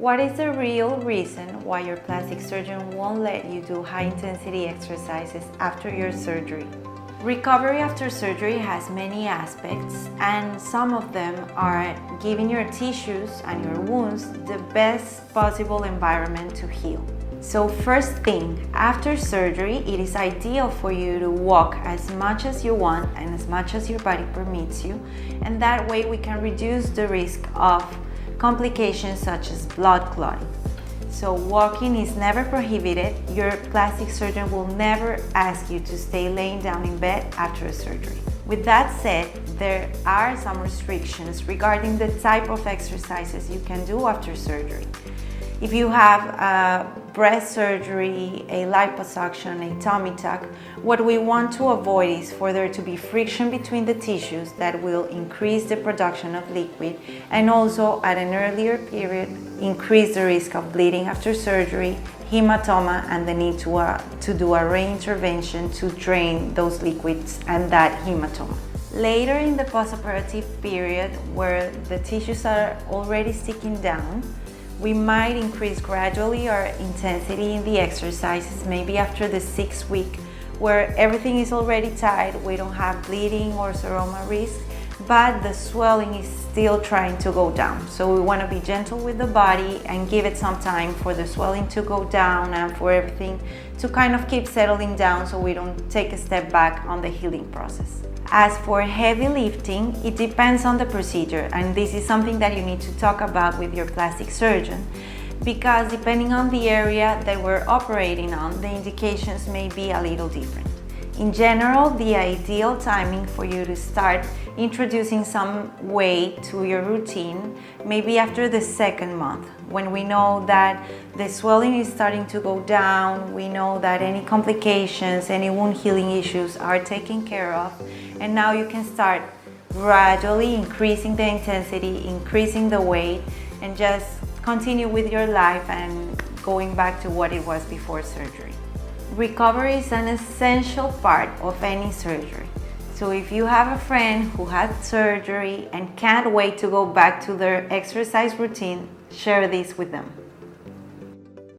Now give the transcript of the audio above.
What is the real reason why your plastic surgeon won't let you do high-intensity exercises after your surgery? Recovery after surgery has many aspects, and some of them are giving your tissues and your wounds the best possible environment to heal. So first thing, after surgery, it is ideal for you to walk as much as you want and as much as your body permits you, and that way we can reduce the risk of complications such as blood clotting. So walking is never prohibited. Your plastic surgeon will never ask you to stay laying down in bed after a surgery. With that said, there are some restrictions regarding the type of exercises you can do after surgery. If you have a breast surgery, a liposuction, a tummy tuck, what we want to avoid is for there to be friction between the tissues that will increase the production of liquid, and also at an earlier period increase the risk of bleeding after surgery, hematoma, and the need to do a re-intervention to drain those liquids and that hematoma. Later in the postoperative period, where the tissues are already sticking down, we might increase gradually our intensity in the exercises, maybe after the 6th week, where everything is already tight, we don't have bleeding or seroma risk, but the swelling is still trying to go down. So we want to be gentle with the body and give it some time for the swelling to go down and for everything to kind of keep settling down so we don't take a step back on the healing process. As for heavy lifting, it depends on the procedure, and this is something that you need to talk about with your plastic surgeon, because depending on the area that we're operating on, the indications may be a little different. In general, the ideal timing for you to start introducing some weight to your routine may be after the 2nd month, when we know that the swelling is starting to go down, we know that any complications, any wound healing issues are taken care of, and now you can start gradually increasing the intensity, increasing the weight, and just continue with your life and going back to what it was before surgery. Recovery is an essential part of any surgery. So if you have a friend who had surgery and can't wait to go back to their exercise routine, share this with them.